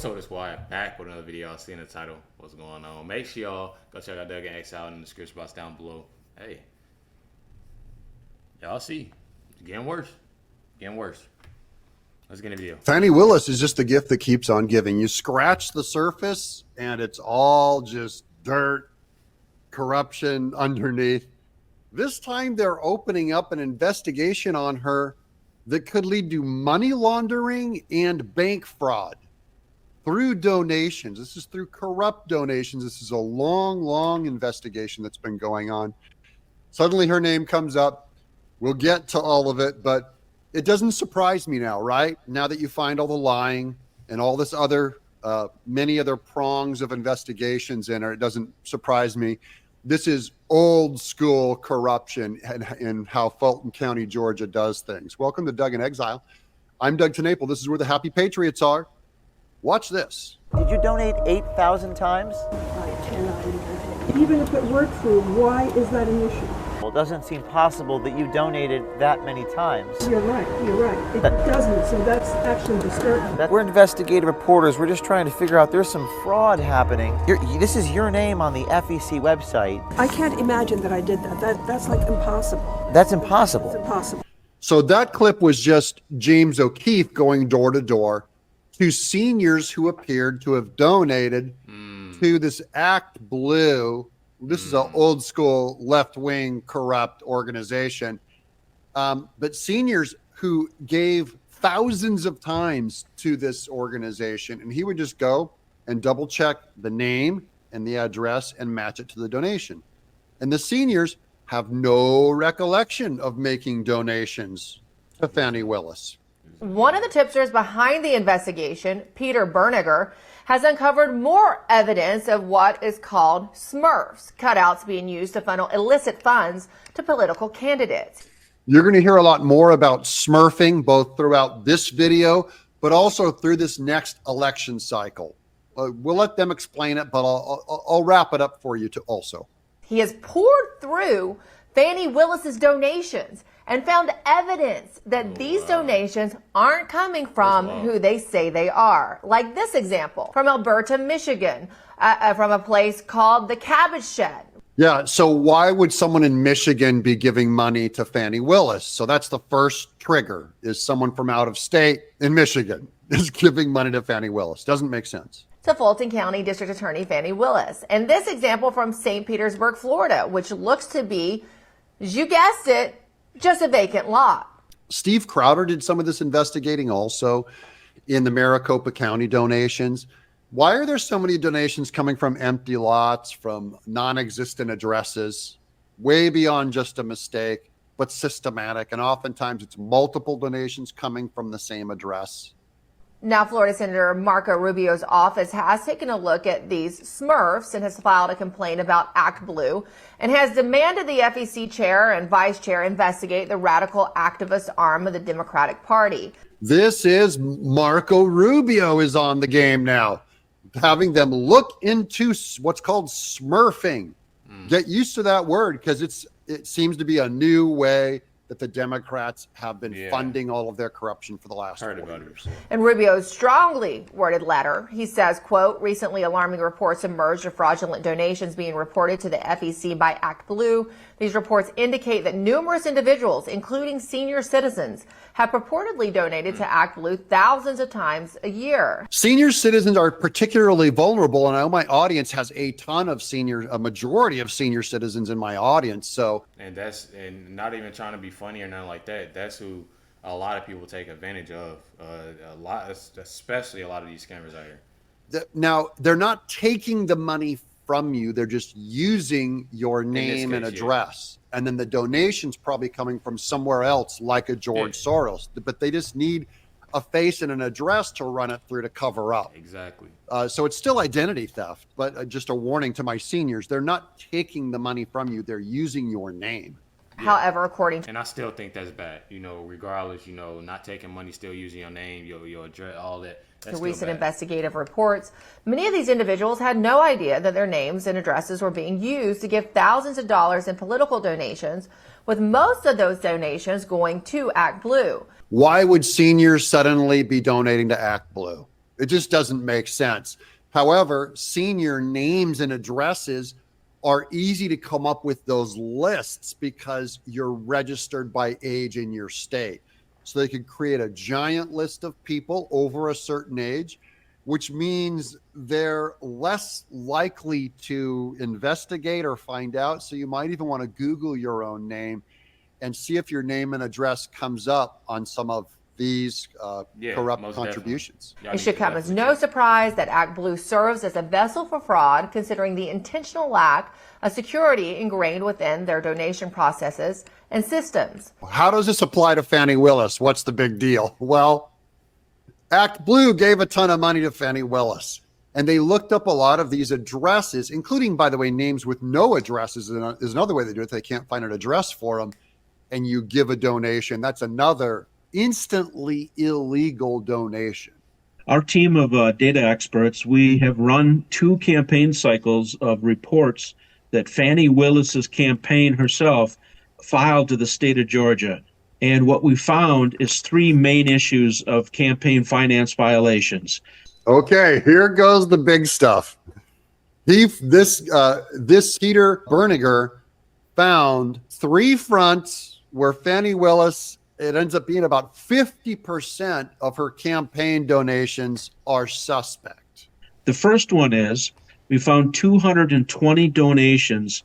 Soda Squad back with another video. I'll see in the title what's going on. Make sure y'all go check out Doug and X out in the description box down below. Hey, y'all see, it's getting worse. Getting worse. Let's get a video. Fani Willis is just the gift that keeps on giving. You scratch the surface and it's all just dirt, corruption underneath. This time they're opening up an investigation on her that could lead to money laundering and bank fraud through donations. This is through corrupt donations. This is a long, long investigation that's been going on. Suddenly her name comes up. We'll get to all of it, but it doesn't surprise me now, right? Now that you find all the lying and all this other, many other prongs of investigations in her, it doesn't surprise me. This is old school corruption and how Fulton County, Georgia does things. Welcome to Doug in Exile. I'm Doug TeNapel. This is where the happy patriots are. Watch this. Did you donate 8,000 times? I cannot imagine. Even if it worked through, why is that an issue? Well, it doesn't seem possible that you donated that many times. You're right. It doesn't, so that's actually disturbing. We're investigative reporters. We're just trying to figure out there's some fraud happening. This is your name on the FEC website. I can't imagine that I did that. That's like impossible. That's impossible. It's impossible. So that clip was just James O'Keefe going door to door to seniors who appeared to have donated to this Act Blue. This is an old school left-wing corrupt organization. But seniors who gave thousands of times to this organization, and he would just go and double check the name and the address and match it to the donation. And the seniors have no recollection of making donations to Fani Willis. One of the tipsters behind the investigation, Peter Berniger, has uncovered more evidence of what is called Smurfs, cutouts being used to funnel illicit funds to political candidates. You're going to hear a lot more about smurfing, both throughout this video, but also through this next election cycle. We'll let them explain it, but I'll wrap it up for you too also. He has poured through Fani Willis's donations and found evidence that these donations aren't coming from who they say they are. Like this example from Alberta, Michigan, from a place called the Cabbage Shed. Yeah, so why would someone in Michigan be giving money to Fani Willis? So that's the first trigger, is someone from out of state in Michigan is giving money to Fani Willis. Doesn't make sense. To Fulton County District Attorney Fani Willis. And this example from St. Petersburg, Florida, which looks to be, as you guessed it, just a vacant lot. Steve Crowder did some of this investigating also in the Maricopa County donations. Why are there so many donations coming from empty lots, from non-existent addresses, way beyond just a mistake, but systematic? And oftentimes it's multiple donations coming from the same address. Now, Florida Senator Marco Rubio's office has taken a look at these Smurfs and has filed a complaint about Act Blue and has demanded the FEC chair and vice chair investigate the radical activist arm of the Democratic Party. This is Marco Rubio is on the game now, having them look into what's called smurfing. Get used to that word, because it seems to be a new way that the Democrats have been funding all of their corruption for the last 4 years. In Rubio's strongly worded letter, he says, quote, recently alarming reports emerged of fraudulent donations being reported to the FEC by Act Blue. These reports indicate that numerous individuals, including senior citizens, have purportedly donated to Act Blue thousands of times a year. Senior citizens are particularly vulnerable, and I know my audience has a majority of senior citizens in my audience. So, and not even trying to be funny or nothing like that. That's who a lot of people take advantage of. Especially a lot of these scammers out here. Now, they're not taking the money from you. They're just using your name and address. And then the donation's probably coming from somewhere else, like a George Soros. But they just need a face and an address to run it through to cover up. Exactly. So it's still identity theft, but just a warning to my seniors. They're not taking the money from you. They're using your name. However, according to... And I still think that's bad. Regardless, not taking money, still using your name, your address, all that. To recent investigative reports, many of these individuals had no idea that their names and addresses were being used to give thousands of dollars in political donations, with most of those donations going to Act Blue. Why would seniors suddenly be donating to Act Blue? It just doesn't make sense. However, senior names and addresses are easy to come up with those lists because you're registered by age in your state. So they could create a giant list of people over a certain age, which means they're less likely to investigate or find out. So you might even want to Google your own name and see if your name and address comes up on some of these corrupt contributions. It should come as no surprise that ActBlue serves as a vessel for fraud, considering the intentional lack of security ingrained within their donation processes and systems. How does this apply to Fani Willis? What's the big deal? Well, ActBlue gave a ton of money to Fani Willis, and they looked up a lot of these addresses, including, by the way, names with no addresses is another way they do it. They can't find an address for them, and you give a donation. That's another instantly illegal donation. Our team of data experts, we have run 2 campaign cycles of reports that Fani Willis's campaign herself filed to the state of Georgia. And what we found is 3 main issues of campaign finance violations. Okay, here goes the big stuff. This Peter Berniger found 3 fronts where Fani Willis, it ends up being about 50% of her campaign donations are suspect. The first one is we found 220 donations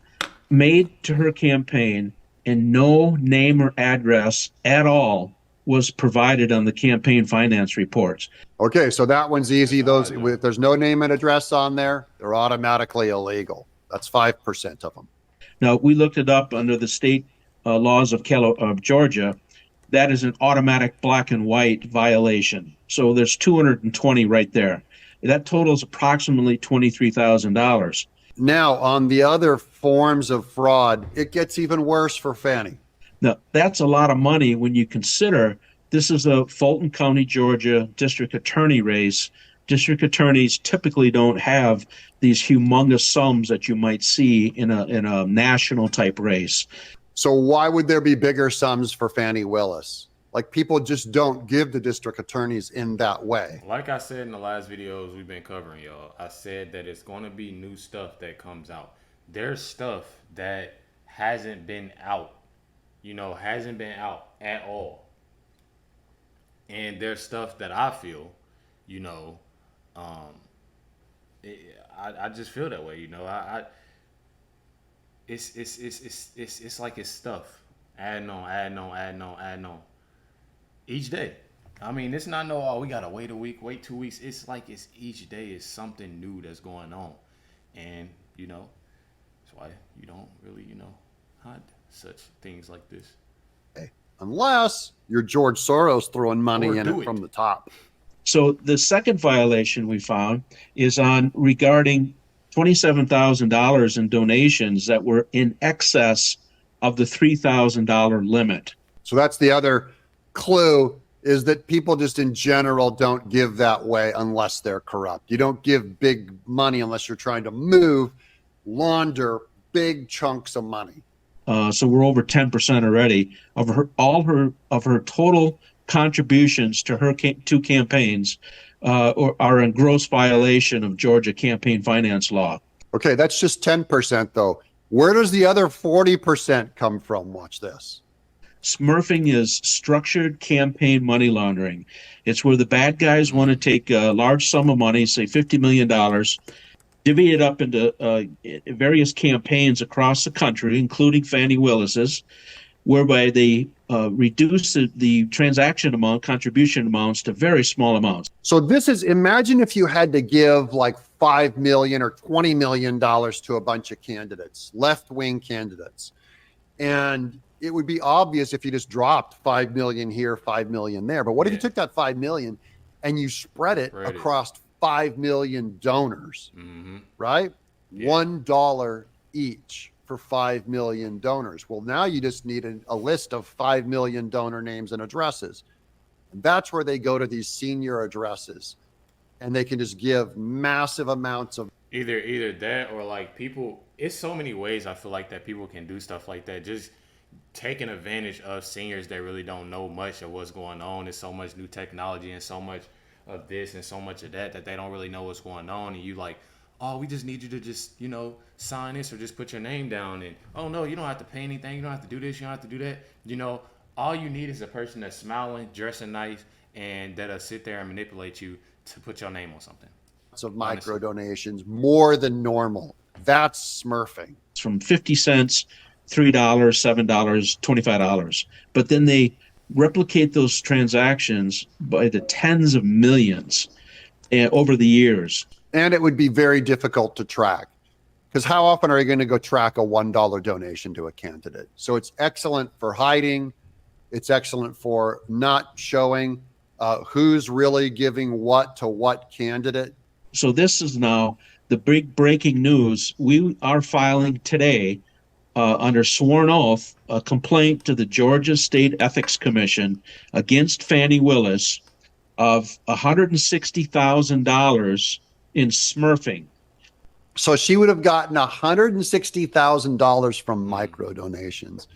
made to her campaign, and no name or address at all was provided on the campaign finance reports. Okay, so that one's easy. Those, if there's no name and address on there, they're automatically illegal. That's 5% of them. Now, we looked it up under the state laws of Georgia. That is an automatic black and white violation. So there's 220 right there. That totals approximately $23,000. Now, on the other forms of fraud, it gets even worse for Fani. Now, that's a lot of money when you consider this is a Fulton County, Georgia district attorney race. District attorneys typically don't have these humongous sums that you might see in a national type race. So why would there be bigger sums for Fani Willis? Like, people just don't give the district attorneys in that way. Like I said in the last videos we've been covering, y'all, I said that it's going to be new stuff that comes out. There's stuff that hasn't been out, hasn't been out at all. And there's stuff that I feel, I just feel that way, It's like it's stuff. Adding on. Each day. I mean, it's not we gotta wait a week, wait 2 weeks. It's like it's each day is something new that's going on. And, that's why you don't really, hide such things like this. Hey, unless you're George Soros throwing money in it from the top. So the second violation we found is regarding $27,000 in donations that were in excess of the $3,000 limit. So that's the other clue, is that people just in general don't give that way unless they're corrupt. You don't give big money unless you're trying to launder big chunks of money. So we're over 10% already of her total contributions to her 2 campaigns are in gross violation of Georgia campaign finance law. Okay, that's just 10% though. Where does the other 40% come from? Watch this. Smurfing is structured campaign money laundering. It's where the bad guys want to take a large sum of money, say $50 million, divvy it up into various campaigns across the country, including Fani Willis's, whereby they reduce the transaction amount, contribution amounts to very small amounts. So imagine if you had to give like $5 million or $20 million to a bunch of candidates, left-wing candidates. And it would be obvious if you just dropped 5 million here, 5 million there. But what if you took that 5 million and you spread it across 5 million donors, right? Yeah. $1 each for 5 million donors. Well, now you just need a list of 5 million donor names and addresses. And that's where they go to these senior addresses, and they can just give massive amounts of either that, or like people, it's so many ways I feel like that people can do stuff like that. Just taking advantage of seniors that really don't know much of what's going on. There's so much new technology and so much of this and so much of that that they don't really know what's going on, and you like, oh, we just need you to just, sign this or just put your name down, and oh no, you don't have to pay anything, you don't have to do this, you don't have to do that. All you need is a person that's smiling, dressing nice, and that'll sit there and manipulate you to put your name on something. Of micro donations, more than normal. That's smurfing. It's from 50 cents, $3, $7, $25. But then they replicate those transactions by the tens of millions over the years. And it would be very difficult to track, because how often are you going to go track a $1 donation to a candidate? So it's excellent for hiding. It's excellent for not showing who's really giving what to what candidate. So this is now the big breaking news. We are filing today under sworn oath a complaint to the Georgia State Ethics Commission against Fani Willis of $160,000 in smurfing. So she would have gotten $160,000 from micro donations,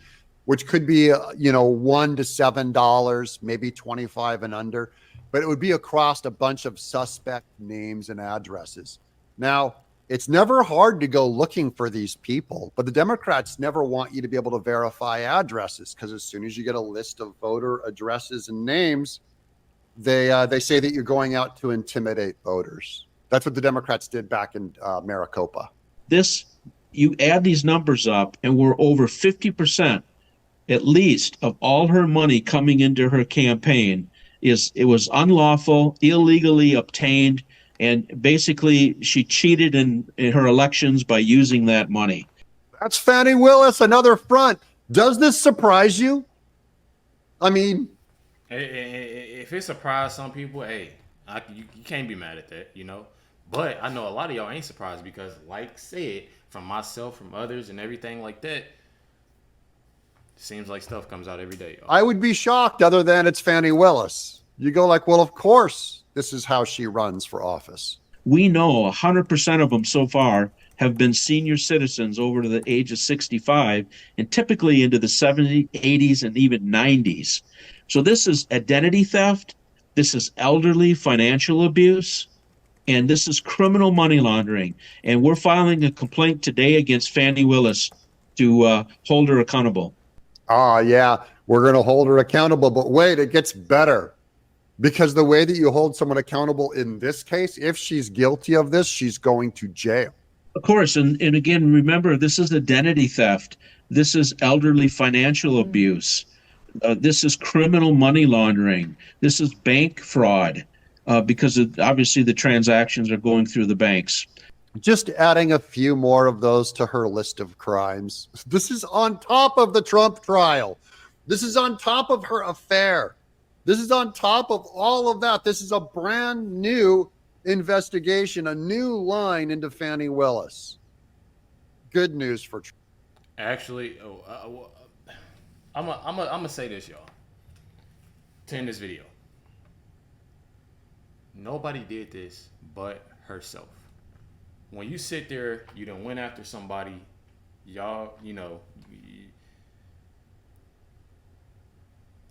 which could be, $1 to $7, maybe 25 and under. But it would be across a bunch of suspect names and addresses. Now, it's never hard to go looking for these people, but the Democrats never want you to be able to verify addresses, because as soon as you get a list of voter addresses and names, they say that you're going out to intimidate voters. That's what the Democrats did back in Maricopa. You add these numbers up, and we're over 50%, at least, of all her money coming into her campaign it was unlawful, illegally obtained, and basically she cheated in her elections by using that money. That's Fani Willis, another front. Does this surprise you? I mean, if it surprised some people, hey, you can't be mad at that, But I know a lot of y'all ain't surprised, because, like said, from myself, from others, and everything like that, seems like stuff comes out every day, y'all. I would be shocked, other than it's Fani Willis. You go like, well, of course, this is how she runs for office. We know 100% of them so far have been senior citizens over to the age of 65, and typically into the 70s, 80s, and even 90s. So this is identity theft. This is elderly financial abuse. And this is criminal money laundering. And we're filing a complaint today against Fani Willis to hold her accountable. Yeah, we're going to hold her accountable. But wait, it gets better. Because the way that you hold someone accountable in this case, if she's guilty of this, she's going to jail. Of course. And again, remember, this is identity theft. This is elderly financial abuse. This is criminal money laundering. This is bank fraud, because obviously the transactions are going through the banks. Just adding a few more of those to her list of crimes. This is on top of the Trump trial. This is on top of her affair. This is on top of all of that. This is a brand new investigation, a new line into Fani Willis. Good news for Trump. Actually, I'm gonna say this, y'all, to end this video. Nobody did this but herself. When you sit there, you done went after somebody, y'all,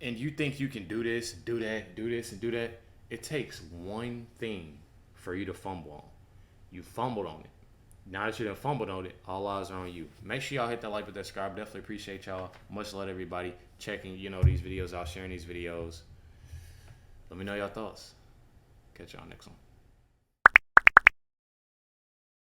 and you think you can do this, do that, do this, and do that. It takes one thing for you to fumble on. You fumbled on it. Now that you done fumbled on it, all eyes are on you. Make sure y'all hit that like and subscribe. Definitely appreciate y'all. Much love, everybody. Checking, these videos out, sharing these videos. Let me know your thoughts. Catch y'all next one.